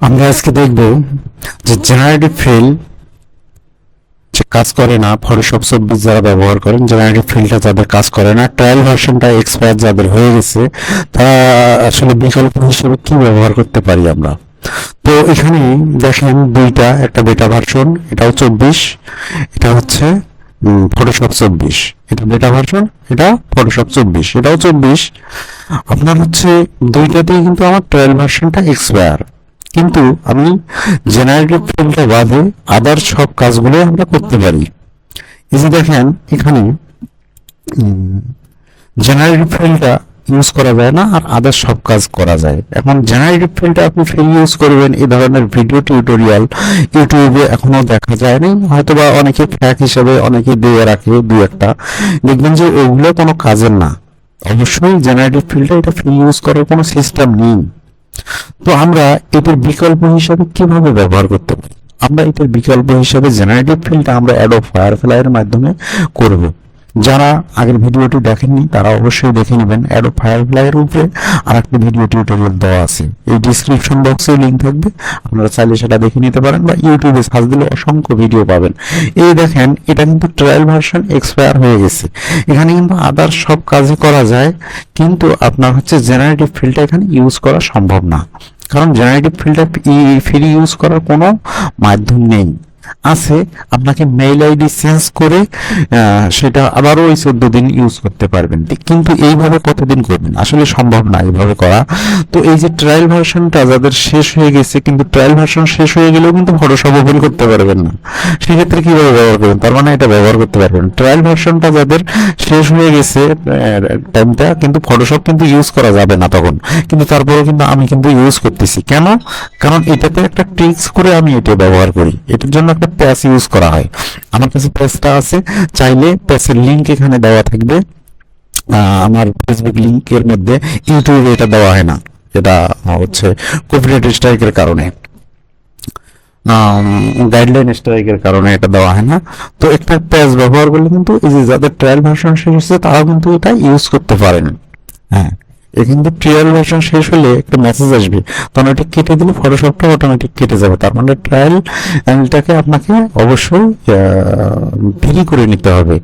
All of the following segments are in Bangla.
আমরা আজকে দেখব যে জেনারেটিভ ফিল যে কাজ করে না ফটোশপ 24 যারা ব্যবহার করেন, জেনারেটিভ ফিলটা যাদের কাজ করে না, ট্রায়াল ভার্সনটা এক্সপায়ার যাদের হয়ে গেছে, তারা আসলে বিকল্প হিসেবে কি ব্যবহার করতে পারি আমরা। তো এখানে দেখেন দুইটা, একটা বেটা ভার্সন, এটাও 24, এটা হচ্ছে ফটোশপ 24, এটা বেটা ভার্সন, এটা ফটোশপ 24, এটাও 24। আপনার হচ্ছে দুইটাতেই কিন্তু আমার ট্রায়াল ভার্সনটা এক্সপায়ার, কিন্তু আমি জেনারেটিভ ফিল্ডটা বাদে আদার সব কাজগুলো আমরা করতে পারি। এই যে দেখেন এখানে জেনারেটিভ ফিল্ডটা ইউজ করা যায় না, আর আদার সব কাজ করা যায়। এখন জেনারেটিভ ফিল্ডটা আপনি ফ্রি ইউজ করবেন, এই ধরনের ভিডিও টিউটোরিয়াল ইউটিউবে এখনো দেখা যায়নি, হয়তো বা অনেকে ফ্যাক হিসেবে অনেকে দিয়ে রাখে দু একটা, দেখবেন যে ওগুলো কোনো কাজের না। অবশ্যই জেনারেটিভ ফিল্ডটা এটা ফ্রি ইউজ করার কোনো সিস্টেম নেই। তো আমরা এটার বিকল্প হিসাবে কিভাবে ব্যবহার করতে পারি? আমরা এটার বিকল্প হিসাবে জেনারেটিভ ফিল্ডটা আমরা অ্যাডোব ফায়ারফ্লাইয়ের মাধ্যমে করব। যারা আগের ভিডিওটি দেখেননি তারা অবশ্যই দেখে নেবেন। অ্যাডোব ফায়ারফ্লাইয়ের উপরে আর একটা ভিডিও টিউটোরিয়াল দেওয়া আছে, এই ডিসক্রিপশন বক্সে লিঙ্ক থাকবে, আপনারা চাইলে সেটা দেখে নিতে পারেন, বা ইউটিউবে সার্চ দিলে অসংখ্য ভিডিও পাবেন। এই দেখেন এটা কিন্তু ট্রায়াল ভার্সন এক্সপায়ার হয়ে গেছে, এখানে কিন্তু আদার সব কাজই করা যায়, কিন্তু আপনার হচ্ছে জেনারেটিভ ফিল্ডটা এখানে ইউজ করা সম্ভব না, কারণ জেনারেটিভ ফিল্ডটা ফ্রি ইউজ করার কোনো মাধ্যম নেই। আছে, আপনাকে মেইল আইডি চেঞ্জ করে সেটা আবারও ওই 14 দিন ইউজ করতে পারবেন, কিন্তু এইভাবে কতদিন করবেন? আসলে সম্ভব না এইভাবে করা। তো এই যে ট্রায়াল ভার্সনটা যাদের শেষ হয়ে গেছে, কিন্তু ট্রায়াল ভার্সন শেষ হয়ে গেলেও কিন্তু ফটোশপ ওপেন করতে পারবেন না, সেক্ষেত্রে কিভাবে ব্যবহার করবেন? তার মানে এটা ব্যবহার করতে পারবেন। ট্রায়াল ভার্সনটা যাদের শেষ হয়ে গেছে টাইমটা, কিন্তু ফটোশপ কিন্তু ইউজ করা যাবে না তখন, কিন্তু তারপরেও কিন্তু আমি কিন্তু ইউজ করতেছি। কেন? কারণ এটাতে একটা ট্রিক্স করে আমি এটা ব্যবহার করি, এটার জন্য একটা প্যাচ ইউজ করা হয়। আমার কাছে প্যাচটা আছে, চাইলে প্যাচের লিঙ্ক এখানে দেওয়া থাকবে, আমার ফেসবুক লিঙ্কের মধ্যে। ইউটিউবে এটা দেওয়া হয় না, এটা হচ্ছে কপিরাইট স্ট্রাইকের কারণে, গাইডলাইন স্ট্রাইকের কারণে এটা দেওয়া হয় না। তো একটা প্যাচ ব্যবহার করলে কিন্তু এই যে যাদের ট্রায়াল ভার্সন শেষ হচ্ছে তারা কিন্তু এটা ইউজ করতে পারেন। হ্যাঁ, কিন্তু ট্রায়াল ভার্সন শেষ হলে একটা মেসেজ আসবে, তখন এটা কেটে দিলে ফটোশপটা অটোমেটিক কেটে যাবে। তার মানে ট্রায়ালটাকে আপনাকে অবশ্যই ফ্রি করে নিতে হবে,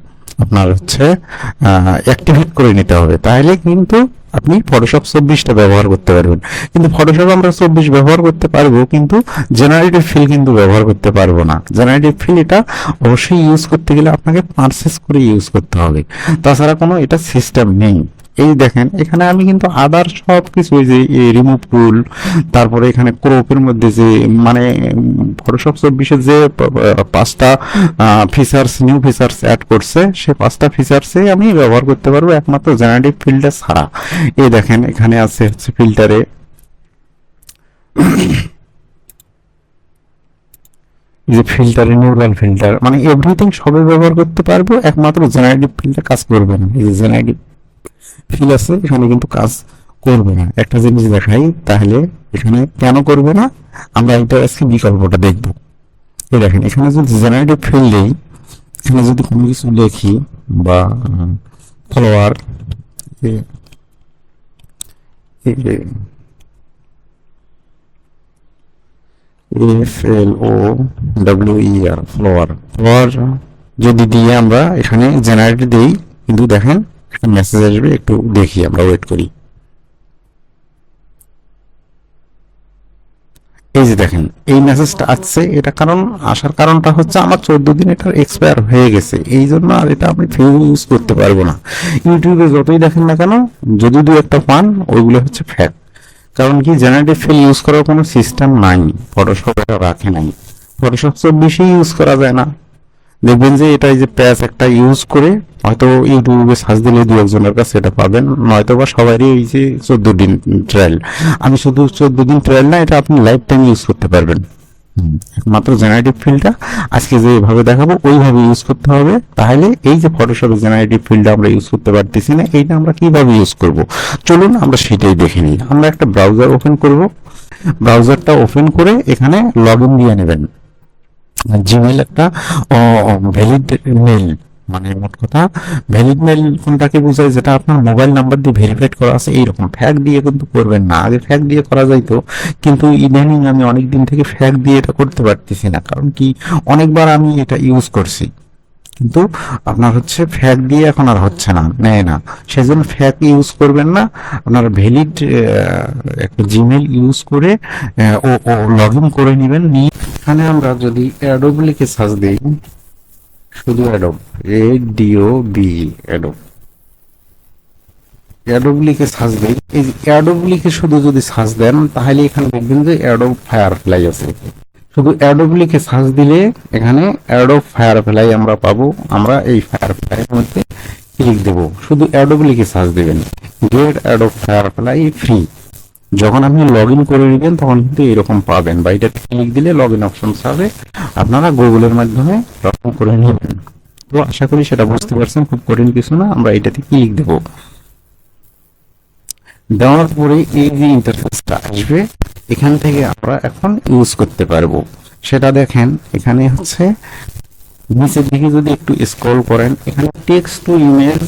আপনার হচ্ছে অ্যাক্টিভেট করে নিতে হবে, তাহলে কিন্তু আপনি ফটোশপ 24টা ব্যবহার করতে পারবেন। কিন্তু ফটোশপ আমরা 24 ব্যবহার করতে পারবো, কিন্তু জেনারেটিভ ফিল কিন্তু ব্যবহার করতে পারবো না। জেনারেটিভ ফিল এটা অবশ্যই ইউজ করতে গেলে আপনাকে পারচেস করে ইউজ করতে হবে, তাছাড়া কোনো এটা সিস্টেম নেই। এই দেখেন এখানে আমি কিন্তু আদার সব কিছু, ওই যে রিমুভ টুল, তারপরে এখানে ক্রপের মধ্যে যে মানে ফটোশপ 24-এর যে 5টা ফিচার্স, নিউ ফিচার্স অ্যাড করছে, সে 5টা ফিচার্সে আমি ব্যবহার করতে পারবো একমাত্র জেনারেটিভ ফিল্টার ছাড়া। এই দেখেন এখানে আছে হচ্ছে ফিল্টারে যে ফিল্টারে নিউরাল ফিল্টার, মানে এভরিথিং সবে ব্যবহার করতে পারবো, একমাত্র জেনারেটিভ ফিল্টার কাজ করবে না। এই যে জেনারেটিভ ফিল আছে, এখানে কিন্তু কাজ করবে না। একটা জিনিস দেখাই, তাহলে এখানে কেন করবে না আমরা এটা আজকে বিকল্পটা দেখব। এই দেখেন এখানে যদি জেনারেটিভ ফিল দেই, এখানে যদি কোনো কিছু লিখি বা ফলোয়ার, FLOWER, ফলোয়ার, ফলোয়ার যদি দিয়ে আমরা এখানে জেনারেট দিই, কিন্তু দেখেন একটা মেসেজ আসবে, একটু দেখি, আমরা ওয়েট করি। এই যে দেখেন এই মেসেজটা আসছে, এটা কারণ আসার কারণটা হচ্ছে আমার 14 দিন এটা এক্সপায়ার হয়ে গেছে, এই জন্য আর এটা আপনি ফ্রি ইউজ করতে পারবো না। ইউটিউবে যতই দেখেন না কেন, যদি দু একটা পান, ওইগুলো হচ্ছে ফ্যাক। কারণ কি, জেনারেটিভ ফিল ইউজ করার কোনো সিস্টেম নাই, ফটোশপ এটা রাখে নাই। ফটোশপ 24 ইউজ করা যায় না। দেখবেন যে এটা এই যে প্যাচ একটা ইউজ করে, হয়তো ইউটিউবে সার্চ দিলে দু একজনের কাছে এটা পাবেন, নয়তো বা সবারই এই যে 14 দিন ট্রায়াল। আমি শুধু 14 দিন ট্রায়াল না, এটা আপনি লাইফ টাইম ইউজ করতে পারবেন। একমাত্র জেনারেটিভ ফিল্ডটা আজকে যেভাবে দেখাবো ওইভাবে ইউজ করতে হবে, তাহলে এই যে ফটোশপে জেনারেটিভ ফিল্ডটা আমরা ইউজ করতে পারতেছি না, এইটা আমরা কিভাবে ইউজ করব, চলুন আমরা সেটাই দেখে নিই। আমরা একটা ব্রাউজার ওপেন করব, ব্রাউজারটা ওপেন করে এখানে লগ ইন দিয়ে নেবেন, জিমেল একটা ভ্যালিড মেল, মানে মোট কথা ভ্যালিড মেল কোনটাকে বোঝায়, যেটা আপনার মোবাইল নাম্বার দিয়ে ভেরিফাইড করা আছে এইরকম। ফ্যাক দিয়ে কিন্তু করবেন না, আগে ফ্যাক দিয়ে করা যাইতো, কিন্তু ইদানিং আমি অনেক দিন থেকে ফ্যাক দিয়ে এটা করতে পারতেছি না। কারণ কি, অনেকবার আমি এটা ইউজ করছি, কিন্তু আপনার হচ্ছে ফ্যাক দিয়ে এখন আর হচ্ছে না, নেয় না। সেজন্য ফ্যাক ইউজ করবেন না, আপনারা ভ্যালিড একটা জিমেল ইউজ করে ও লগ ইন করে নেবেন। নিয়ে এখানে আমরা যদি অ্যাডোব লিখে সার্চ দিই, শুধু অ্যাডোব, ADOB, অ্যাডোব, অ্যাডোব লিখে সার্চ দিই। এই অ্যাডোব লিখে শুধু যদি সার্চ দেন, তাহলে এখানে দেখবেন যে অ্যাডোব ফায়ারফ্লাই আছে। শুধু অ্যাডোব লিখে সার্চ দিলে এখানে অ্যাডোব ফায়ারফ্লাই আমরা পাবো। আমরা এই ফায়ারফ্লাইয়ের মধ্যে ক্লিক দেব। শুধু অ্যাডোব লিখে সার্চ দিবেন, গেট অ্যাডোব ফায়ারফ্লাই ফ্রি। যখন আপনি লগ ইন করে নেবেন তখন কিন্তু এরকম পাবেন, বা এটা ক্লিক দিলে লগ ইন অপশন পাবে, আপনারা গুগলের মাধ্যমে লগ ইন করে নেবেন। তো আশা করি সেটা বুঝতে পারছেন, খুব কঠিন কিছু না। আমরা এটাতে ক্লিক দেব, দেওয়ার পরে এই যে ইন্টারফেসটা আসবে, এখান থেকে আমরা এখন ইউজ করতে পারবো। সেটা দেখেন, এখানে হচ্ছে নিচের দিকে যদি একটু স্ক্রল করেন, এখানে text to image,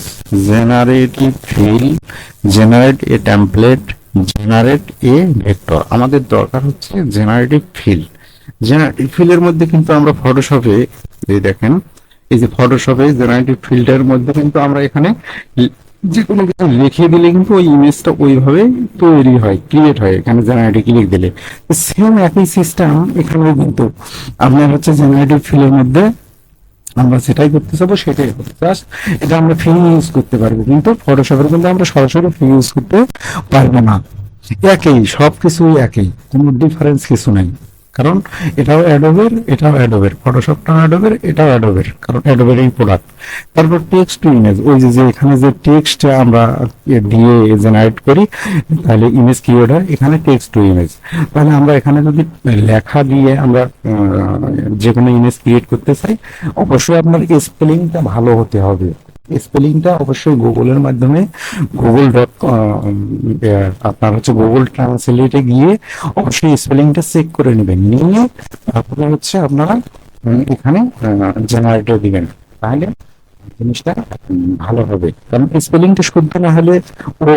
generative fill, generate a template, generate a vector. আমাদের দরকার হচ্ছে জেনারেটিভ ফিল। জেনারেটিভ ফিলের মধ্যে কিন্তু আমরা ফটোশপে, এই দেখেন, এই যে ফটোশপে জেনারেটিভ ফিল্ডের মধ্যে কিন্তু আমরা এখানে যে কোনো কিছু লিখে দিলে কিন্তু ওই ইমেজটা ওইভাবে তৈরি হয়, ক্রিয়েট হয়। এখানে জেনারেটিভ ক্লিক দিলে সেম একই সিস্টেম এখানেও কিন্তু আপনার হচ্ছে জেনারেটিভ ফিলের মধ্যে আমরা যেটাই করতে চাবো সেটাই করতে চাস। এটা আমরা ফ্রি ইউজ করতে পারবো, কিন্তু ফটোশপের কিন্তু আমরা সরাসরি ফ্রি ইউজ করতে পারবো না। একই, সবকিছুই একই, কোনো ডিফারেন্স কিছু নাই। কারণ এটাও অ্যাডোবের, এটাও অ্যাডোবের, ফটোশপটাও অ্যাডোবের, এটাও অ্যাডোবের, কারণ অ্যাডোবের এই প্রোডাক্ট। তারপর টেক্সট টু ইমেজ, ওই যে এখানে যে টেক্সট আমরা দিয়ে জেনারেট করি, তাহলে ইমেজ ক্রিয়েট হয়। এখানে টেক্সট টু ইমেজ, তাহলে আমরা এখানে যদি লেখা দিয়ে আমরা যে কোনো ইমেজ ক্রিয়েট করতে চাই, অবশ্যই আপনার স্পেলিংটা ভালো হতে হবে। স্পেলিংটা অবশ্যই গুগলের মাধ্যমে, আপনার হচ্ছে গুগল ট্রান্সলেটে গিয়ে অবশ্যই স্পেলিংটা চেক করে নেবেন, নিয়ে তারপরে হচ্ছে আপনারা এখানে জেনারেটর দিবেন, তাহলে জিনিসটা ভালো হবে। কারণ স্পেলিংটা শুদ্ধ না হলে ও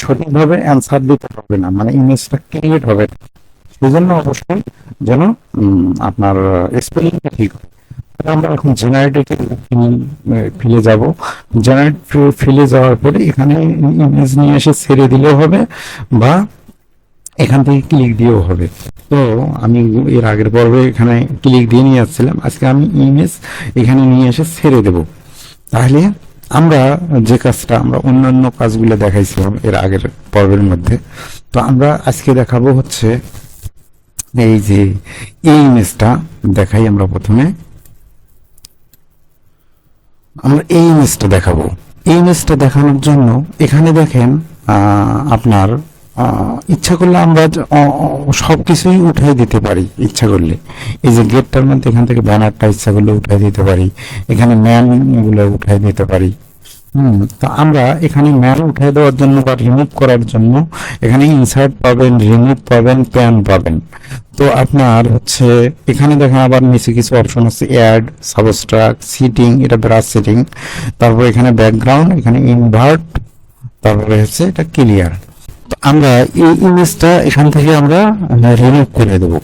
সঠিকভাবে অ্যান্সার দিতে পারবে না, মানে ইমেজটা ক্রিয়েট হবে। সেই জন্য অবশ্যই যেন আপনার স্পেলিংটা ঠিক হয়। আমরা এখন জেনারেটেড ফিলে যাব। জেনারেট ফিলে যাওয়ার পরে এখানে ইমেজ নিয়ে এসে ছেড়ে দিলেও হবে, বা এখান থেকে ক্লিক দিয়েও হবে। তো আমি এর আগের পর্বে এখানে ক্লিক দিয়ে নিয়ে আসছিলাম, আজকে আমি ইমেজ এখানে নিয়ে এসে ছেড়ে দেব। তাহলে আমরা যে কাজটা আমরা অন্যান্য কাজগুলো দেখাইছিলাম এর আগের পর্বের মধ্যে, তো আমরা আজকে দেখাবো হচ্ছে এই যে এই ইমেজটা দেখাই। আমরা প্রথমে আমরা এই ইমেজটা দেখাবো। এই ইমেজটা দেখানোর জন্য এখানে দেখেন আপনার ইচ্ছা করলে আমরা সবকিছুই উঠাই দিতে পারি। ইচ্ছা করলে এই যে গেটটার মধ্যে এখান থেকে ব্যানারটা ইচ্ছা করলে উঠাই দিতে পারি, এখানে ম্যান গুলো উঠাই দিতে পারি। তো আমরা এখানে ম্যান উঠাই দেওয়ার জন্য বা রিমুভ করার জন্য এখানে ইনসার্ট পাবেন, রিমুভ পাবেন, প্যান পাবেন। তো আপনার হচ্ছে এখানে দেখেন আবার নিচে কিছু অপশন আছে, অ্যাড, সাবস্ট্রাক্ট, সিটিং, এটা ব্রাশ সেটিং, তারপর এখানে ব্যাকগ্রাউন্ড, এখানে ইনভার্ট, তারপরে হচ্ছে এটা ক্লিয়ার। তো আমরা এই ইমেজটা এখান থেকে আমরা রিমুভ করে দেবো।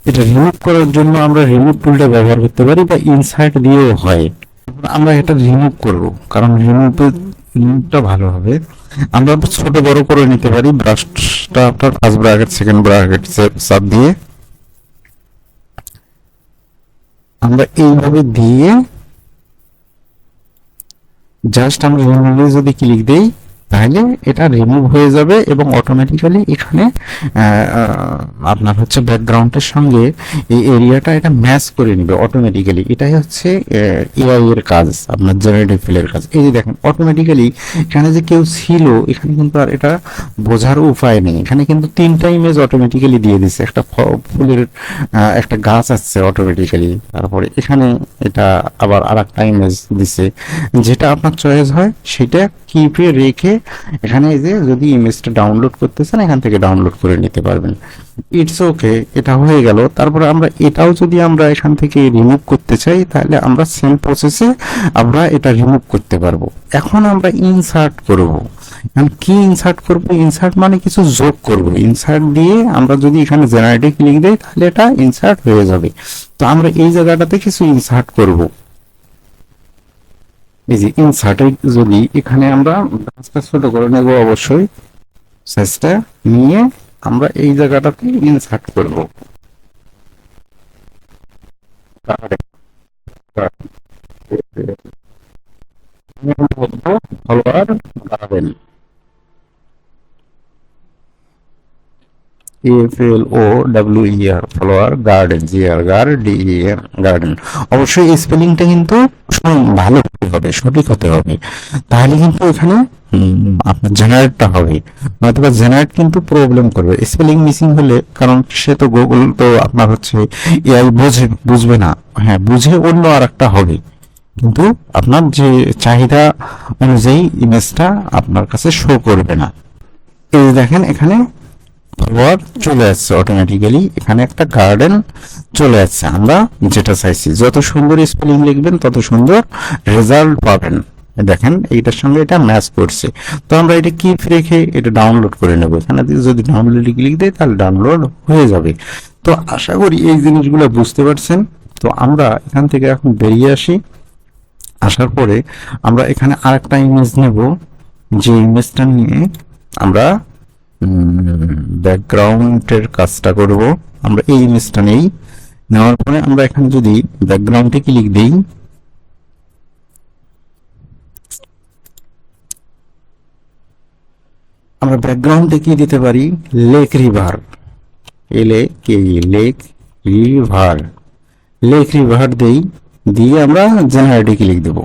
এটা রিমুভ করার জন্য আমরা রিমুভ টুলটা ব্যবহার করতে পারি, বা ইনসার্ট দিয়েও হয়। আমরা এটা রিমুভ করব, কারণ রিমুভটা ভালো হবে। আমরা ছোট বড় করে নিতে পারি। ব্রাশটা আপনার ফার্স্ট ব্র্যাকেট, সেকেন্ড ব্র্যাকেট চাপ দিয়ে আমরা এইভাবে দিয়ে জাস্ট আমরা রিমুভে যদি ক্লিক দেই, তাহলে এটা রিমুভ হয়ে যাবে এবং অটোমেটিক্যালি এখানে আপনার হচ্ছে ব্যাকগ্রাউন্ডের সঙ্গে এই এরিয়াটা এটা ম্যাচ করে নেবে অটোমেটিক্যালি। এটাই হচ্ছে এআই এর কাজ, আপনার জেনারেটিভ ফিলের কাজ। এই যে দেখেন অটোমেটিক্যালি এখানে যে কেউ ছিল, এখানে কিন্তু আর এটা বোঝার উপায় নেই। এখানে কিন্তু তিনটা ইমেজ অটোমেটিক্যালি দিয়ে দিচ্ছে। একটা ফুলের একটা গাছ আসছে অটোমেটিক্যালি, তারপরে এখানে এটা আবার আর একটা ইমেজ দিচ্ছে। যেটা আপনার চয়েস হয় সেটা কিপে রেখে এখানে এই যে যদি ইমেজটা ডাউনলোড করতে চান এখান থেকে ডাউনলোড করে নিতে পারবেন। ইটস ওকে, এটা হয়ে গেল। তারপরে আমরা এটাও যদি আমরা এখান থেকে রিমুভ করতে চাই তাহলে আমরা সেম প্রসেসে আমরা এটা রিমুভ করতে পারবো। এখন আমরা ইনসার্ট করব। এখন কি ইনসার্ট করব? ইনসার্ট মানে কিছু যোগ করব। ইনসার্ট দিয়ে আমরা যদি এখানে জেনারেটে ক্লিক দেই তাহলে এটা ইনসার্ট হয়ে যাবে। তো আমরা এই জায়গাটাতে কিছু ইনসার্ট করব। এই যে ইনসার্টে যদি এখানে আমরা সাইজটা ছোট করে নেব, অবশ্যই সাইজটা নিয়ে আমরা এই জায়গাটাতে ইনসার্ট করব। Follower garden, FLOWER, follower garden, GARDEN, garden. অবশ্যই এই স্পেলিংটা কিন্তু ভালো হবে, সঠিক হতে হবে, তাহলে কিন্তু এখানে আপনার জেনারেটটা হবে। নয়তো জেনারেট কিন্তু প্রবলেম করবে স্পেলিং মিসিং হলে, কারণ সে তো গুগল তো আপনার হচ্ছে এআই বুঝবে না, হ্যাঁ বুঝে অন্য আর একটা হবে, কিন্তু আপনার যে চাহিদা অনুযায়ী ইমেজটা আপনার কাছে শো করবে না। এই দেখেন এখানে ফলোয়ার চলে আসছে অটোমেটিক্যালি, এখানে একটা গার্ডেন চলে আসছে। আমরা যেটা চাইছি, যত সুন্দর স্পেলিং লিখবেন তত সুন্দর রেজাল্ট পাবেন। দেখেন এইটার সঙ্গে এটা ম্যাচ করছে। তো আমরা এটা কি রেখে এটা ডাউনলোড করে নেব। এখানে যদি ডাউনলোডে ক্লিক দেয় তাহলে ডাউনলোড হয়ে যাবে। তো আশা করি এই জিনিসগুলো বুঝতে পারছেন। তো আমরা এখান থেকে এখন বেরিয়ে আসি। আসার পরে আমরা এখানে আরেকটা ইমেজ নেব, যে ইমেজটা নিয়ে আমরা ব্যাকগ্রাউন্ডের কাজটা করব। আমরা এই ইমেজটা নেই, নেওয়ার পরে আমরা এখানে যদি ব্যাকগ্রাউন্ডে ক্লিক দিই, আমরা ব্যাকগ্রাউন্ডে কি দিতে পারি, lake river, LAKE, lake river, lake river দেই, দিয়ে আমরা জেনারেটে ক্লিক দেব।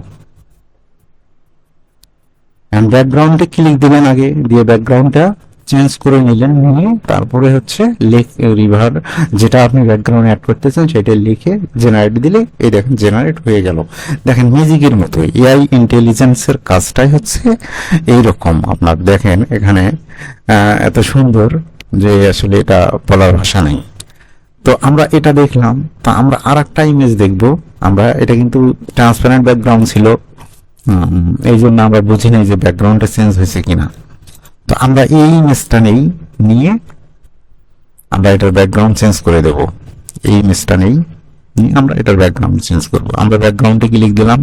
ব্যাকগ্রাউন্ডে ক্লিক দিবেন আগে, দিয়ে ব্যাকগ্রাউন্ডটা চেঞ্জ করে নিলেন, নিয়ে তারপরে হচ্ছে লেক রিভার যেটা আপনি ব্যাকগ্রাউন্ড অ্যাড করতেছেন সেটা লিখে জেনারেট দিলে এই দেখেন জেনারেট হয়ে গেল। দেখেন মিউজিকের মতো এআই ইন্টেলিজেন্সের কাজটাই হচ্ছে এইরকম। আপনার দেখেন এখানে এত সুন্দর যে আসলে এটা বলার ভাষা নেই। তো আমরা এটা দেখলাম, তা আমরা আর একটা ইমেজ দেখব। আমরা এটা কিন্তু ট্রান্সপারেন্ট ব্যাকগ্রাউন্ড ছিল, এই জন্য আমরা বুঝি নাই যে ব্যাকগ্রাউন্ডটা চেঞ্জ হয়েছে কিনা। তো আমরা এই ইমেজটা নেই, নিয়ে আমরা এটার ব্যাকগ্রাউন্ড চেঞ্জ করে দেব। এই ইমেজটা নেই, নিয়ে আমরা এটার ব্যাকগ্রাউন্ড চেঞ্জ করব। আমরা ব্যাকগ্রাউন্ডে ক্লিক দিলাম,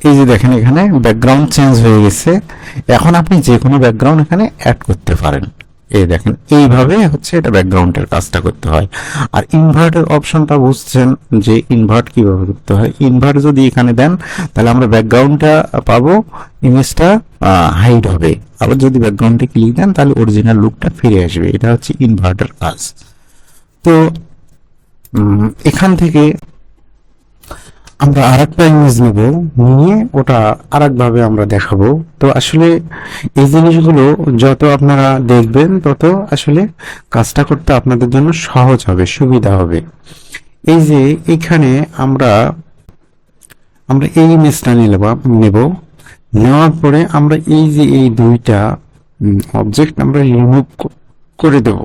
এই যে দেখেন এখানে ব্যাকগ্রাউন্ড চেঞ্জ হয়ে গেছে। এখন আপনি যে কোনো ব্যাকগ্রাউন্ড এখানে অ্যাড করতে পারেন। এই দেখেন এইভাবে হচ্ছে এটা ব্যাকগ্রাউন্ডের কাজটা করতে হয়। আর ইনভার্টের অপশনটা বুঝছেন যে ইনভার্ট কিভাবে করতে হয়। ইনভার্ট যদি এখানে দেন তাহলে আমরা ব্যাকগ্রাউন্ডটা পাবো, ইমেজটা হাইড হবে। আবার যদি ব্যাকগ্রাউন্ডে ক্লিক দেন তাহলে অরিজিনাল লুকটা ফিরে আসবে। এটা হচ্ছে ইনভার্টের কাজ। তো এখান থেকে আমরা আরেকটা ইমেজ নেব, নিয়ে ওটা আরেকভাবে আমরা দেখাবো। তো আসলে এই জিনিসগুলো যত আপনারা দেখবেন তত আসলে কাজটা করতে আপনাদের জন্য সহজ হবে, সুবিধা হবে। এই যে এখানে আমরা আমরা এই ইমেজটা নেব, নেওয়ার পরে আমরা এই যে এই দুইটা অবজেক্ট আমরা রিমুভ করে দেব।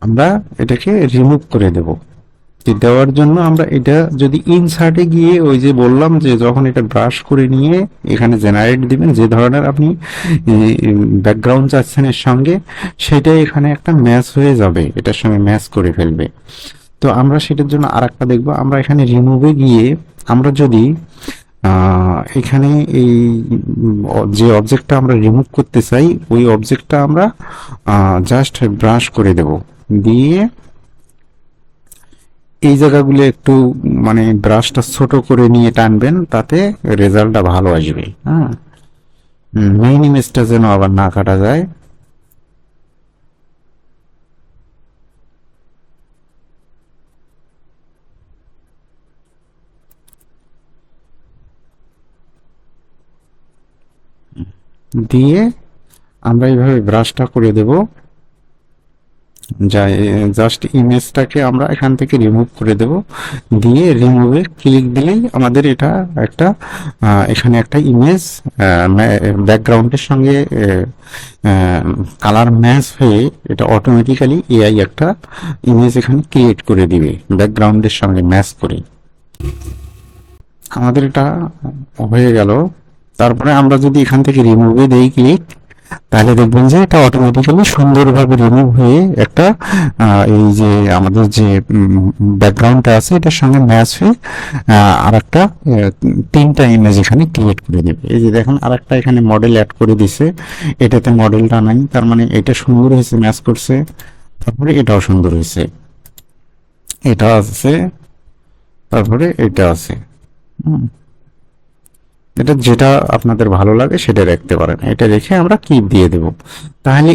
আমরা এটাকে রিমুভ করে দেব। দেওয়ার জন্য আমরা এটা যদি ইনসার্টে গিয়ে ওই যে বললাম যে যখন এটা ব্রাশ করে নিয়ে এখানে জেনারেট দিবেন, যে ধরনের আপনি ব্যাকগ্রাউন্ড চাচ্ছেন এর সঙ্গে, সেটাই এখানে একটা ম্যাচ হয়ে যাবে, এটার সঙ্গে ম্যাচ করে ফেলবে। তো আমরা সেটার জন্য আর একটা দেখবো। আমরা এখানে রিমুভে গিয়ে আমরা যদি এখানে এই যে অবজেক্টটা আমরা রিমুভ করতে চাই ওই অবজেক্টটা আমরা জাস্ট ব্রাশ করে দেব, দিয়ে এই জায়গাগুলো একটু মানে ব্রাশটা ছোট করে নিয়ে টানবেন, তাতে রেজাল্টটা ভালো আসবে। হ্যাঁ, মেইন ইমেজটা যেন আবার না কাটা যায়। দিয়ে আমরা এইভাবে ব্রাশটা করে দেব। যাই, জাস্ট ইমেজটাকে আমরা এখান থেকে রিমুভ করে দেব, দিয়ে রিমুভে ক্লিক দিলেই আমাদের এটা একটা এখানে একটা ইমেজ ব্যাকগ্রাউন্ডের সঙ্গে কালার ম্যাচ হয়ে এটা অটোমেটিক্যালি এআই একটা ইমেজ এখানে ক্রিয়েট করে দিবে ব্যাকগ্রাউন্ডের সঙ্গে ম্যাচ করে। আমাদের এটা হয়ে গেল। তারপরে আমরা যদি এখান থেকে রিমুভে দেই ক্লিক, তাহলে দেখবেন যে এটা অটোমেটিক্যালি সুন্দরভাবে রিমুভ হয়ে একটা এই যে আমাদের যে ব্যাকগ্রাউন্ডটা আছে এটার সঙ্গে ম্যাচ হয়ে আর একটা 3টা ইমেজ এখানে ক্রিয়েট করে দেবে। এই যে দেখেন আর একটা এখানে মডেল অ্যাড করে দিছে, এটাতে মডেলটা নাই, তার মানে এটা সুন্দর হয়েছে, ম্যাচ করছে। তারপরে এটাও সুন্দর হয়েছে, এটা আছে, তারপরে এটা আছে। এটা যেটা আপনাদের ভালো লাগে সেটা রাখতে পারেন, এটা রেখে আমরা ক্লিপ দিয়ে দেব। তাহলে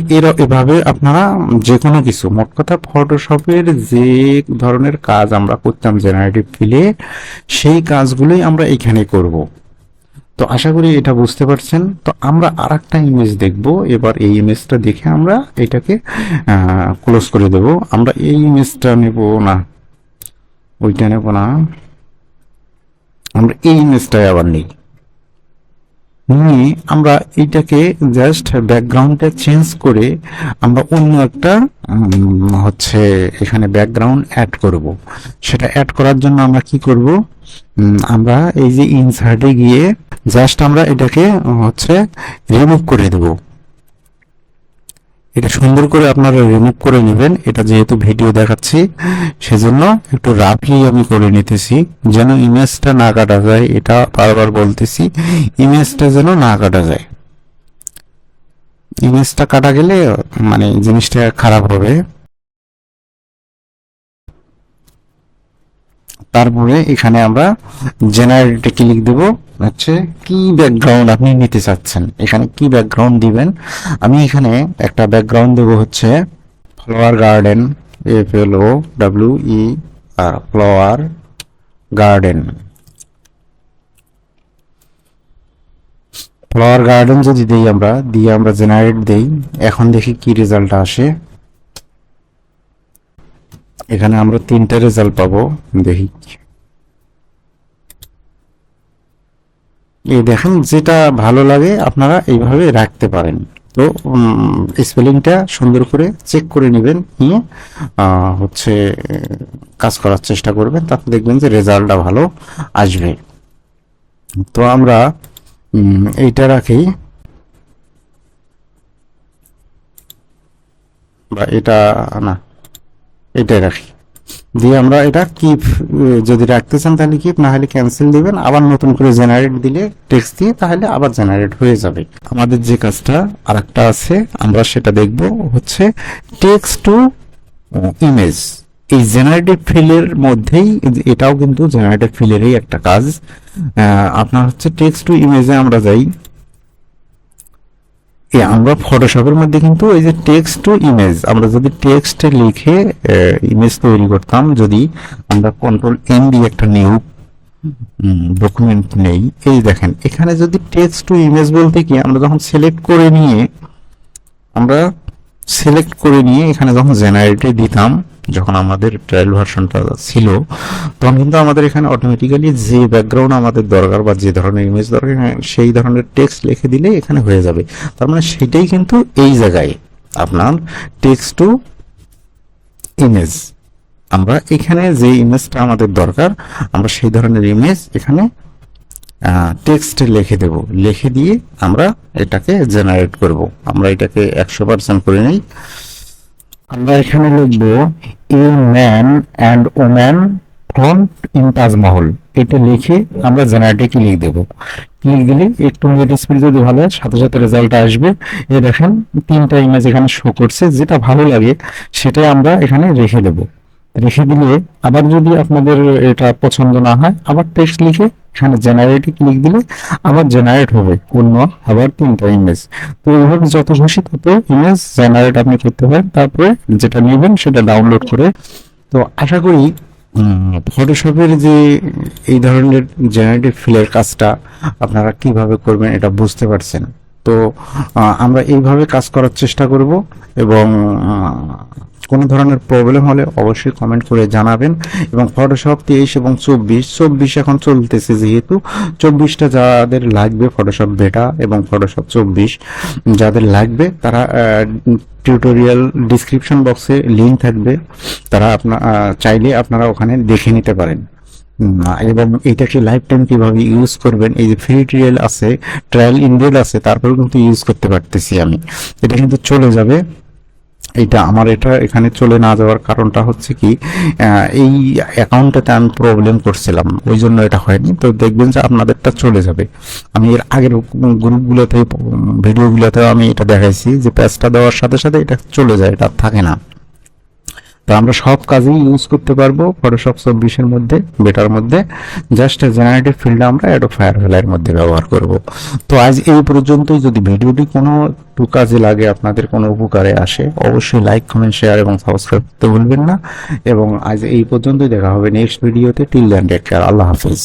এভাবে আপনারা যে কোনো কিছু, মোট কথা ফটোশপের যে ধরনের কাজ আমরা করতাম জেনারেটিভ ফিলে, সেই কাজগুলোই আমরা এখানে করব। তো আশা করি এটা বুঝতে পারছেন। তো আমরা আর একটা ইমেজ দেখব, এবার এই ইমেজটা দেখে আমরা এটাকে ক্লোজ করে দেব। আমরা এই ইমেজটা নেব না, ওইটা নেব না, আমরা এই ইমেজটাই আবার নিই, নিয়ে আমরা এইটাকে জাস্ট ব্যাকগ্রাউন্ডটা চেঞ্জ করে আমরা অন্য একটা হচ্ছে এখানে ব্যাকগ্রাউন্ড অ্যাড করব। সেটা অ্যাড করার জন্য আমরা কি করব, আমরা এই যে ইনসার্টে গিয়ে জাস্ট আমরা এটাকে হচ্ছে রিমুভ করে দেব। এটা সুন্দর করে আপনারা রিমুভ করে নেবেন। এটা যেহেতু ভিডিও দেখাচ্ছি সেজন্য একটু রাফলি আমি করে নিতেছি, যেন ইমেজটা না কাটা যায়। এটা বারবার বলতেছি, ইমেজটা যেন না কাটা যায়। ইমেজটা কাটা গেলে মানে জিনিসটা খারাপ হবে। তারপরে এখানে আমরা জেনারেটে ক্লিক দেব, হচ্ছে কি ব্যাকগ্রাউন্ড আপনি নিতে চাচ্ছেন, এখানে কি ব্যাকগ্রাউন্ড দিবেন। আমি এখানে একটা ব্যাকগ্রাউন্ড দেব হচ্ছে flower garden, FLOWER, flower garden. Flower garden যদি দিই আমরা, দিয়ে আমরা জেনারেট দেই, এখন দেখি কি রেজাল্ট আসে। এখানে আমরা 3টা রেজাল্ট পাবো, দেখি। এই দেখেন, যেটা ভালো লাগে আপনারা এইভাবে রাখতে পারেন। তো স্পেলিংটা সুন্দর করে চেক করে নেবেন, নিয়ে হচ্ছে কাজ করার চেষ্টা করবেন, তাতে দেখবেন যে রেজাল্টটা ভালো আসবে। তো আমরা এইটা রাখি, বা এটা না, এটাই রাখি, দিয়ে আমরা এটা কিপ যদি রাখতে চান তাহলে কিপ, না হলে ক্যান্সেল দিবেন। আবার নতুন করে জেনারেট দিলে টেক্সট দিয়ে, তাহলে আবার জেনারেট হয়ে যাবে। আমাদের যে কাজটা আর একটা আছে, আমরা সেটা দেখব হচ্ছে টেক্সট টু ইমেজ। এই জেনারেটিভ ফিলের মধ্যেই এটাও কিন্তু জেনারেটিভ ফিলেরই একটা কাজ। আপনার হচ্ছে টেক্সট টু ইমেজে আমরা যাই, আমরা ফটোশপের মধ্যে কিন্তু এই যে টেক্সট টু ইমেজ, আমরা যদি টেক্সট লিখে ইমেজ তৈরি করতাম, যদি আমরা CTRL-N দিয়ে একটা নিউ ডকুমেন্ট নেই, এই দেখেন এখানে যদি টেক্সট টু ইমেজ বলতে কি, আমরা যখন সিলেক্ট করে নিয়ে এখানে যখন জেনারেটে দিতাম, যখন আমাদের ট্রায়াল ভার্সনটা ছিল, তখন কিন্তু আমাদের এখানে অটোমেটিক্যালি যে ব্যাকগ্রাউন্ড আমাদের দরকার বা যে ধরনের ইমেজ দরকার, সেই ধরনের টেক্সট লিখে দিলে এখানে হয়ে যাবে। তার মানে সেটাই কিন্তু এই জায়গায় আপনার টেক্সট টু ইমেজ। আমরা এখানে যে ইমেজটা আমাদের দরকার, আমরা সেই ধরনের ইমেজ এখানে টেক্সট লিখে দেব, লিখে দিয়ে আমরা এটাকে জেনারেট করব। আমরা এটাকে 100% করে নিই। আমরা এখানে লিখব a man and woman front in Taj Mahal, এটা লিখে আমরা জেনারেটে ক্লিক দেব। ক্লিক দিলে একটু নেট স্পিড যদি ভালো হয়, সাথে সাথে রেজাল্ট আসবে। এই দেখেন 3টা ইমেজ এখানে শো করছে, যেটা ভালো লাগে সেটাই আমরা এখানে রেখে দেব। রেখে দিলে আবার যদি আপনাদের এটা পছন্দ না হয়, আবার টেক্সট লিখে এখানে জেনারেটে ক্লিক দিলে আবার জেনারেট হবে অন্য আবার 3টা ইমেজ। তো এইভাবে যত খুশি তত ইমেজ জেনারেট আপনি করতে পারেন, তারপরে যেটা নেবেন সেটা ডাউনলোড করে। তো আশা করি ফটোশপের যে এই ধরনের জেনারেটিভ ফিলের কাজটা আপনারা কিভাবে করবেন এটা বুঝতে পারছেন। তো আমরা এইভাবে কাজ করার চেষ্টা করব, এবং কোনো ধরনের প্রবলেম হলে অবশ্যই কমেন্ট করে জানাবেন। এবং ফটোশপ 23 এবং 24 এখন চলতেছে, যেহেতু 24টা যাদের লাগবে, ফটোশপ বেটা এবং ফটোশপ 24 যাদের লাগবে, তারা টিউটোরিয়াল ডিসক্রিপশন বক্সে লিংক থাকবে, তারা চাইলে আপনারা ওখানে দেখে নিতে পারেন। এবং এইটাকে লাইফ টাইম কিভাবে ইউজ করবেন, এই যে ফ্রি ট্রায়াল আছে, ট্রায়াল ইনডেড আছে, তারপরেও কিন্তু ইউজ করতে পারতেছি আমি। এটা কিন্তু চলে যাবে। এটা এখানে চলে না যাওয়ার কারণটা হচ্ছে কি, এই অ্যাকাউন্টটাতে আমি প্রবলেম করছিলাম, ওই জন্য এটা হয়নি। তো দেখবেন যে আপনাদেরটা চলে যাবে। আমি এর আগের গ্রুপগুলোতে, ভিডিওগুলোতেও আমি এটা দেখাইছি যে প্যাচটা দেওয়ার সাথে সাথে এটা চলে যায়, এটা আর থাকে না। তো আমরা সব কাজেই ইউজ করতে পারবো ফটোশপ 24-এর মধ্যে, বেটার মধ্যে। জাস্ট জেনারেটিভ ফিল্ডে আমরা অ্যাডোব ফায়ারফ্লাইয়ের মধ্যে ব্যবহার করব। তো আজ এই পর্যন্তই। যদি ভিডিওটি কোনো একটু কাজে লাগে, আপনাদের কোনো উপকারে আসে, অবশ্যই লাইক, কমেন্ট, শেয়ার এবং সাবস্ক্রাইব করতে ভুলবেন না। এবং আজ এই পর্যন্তই, দেখা হবে নেক্সট ভিডিওতে। টিল দেন টেক কেয়ার, আল্লাহ হাফিজ।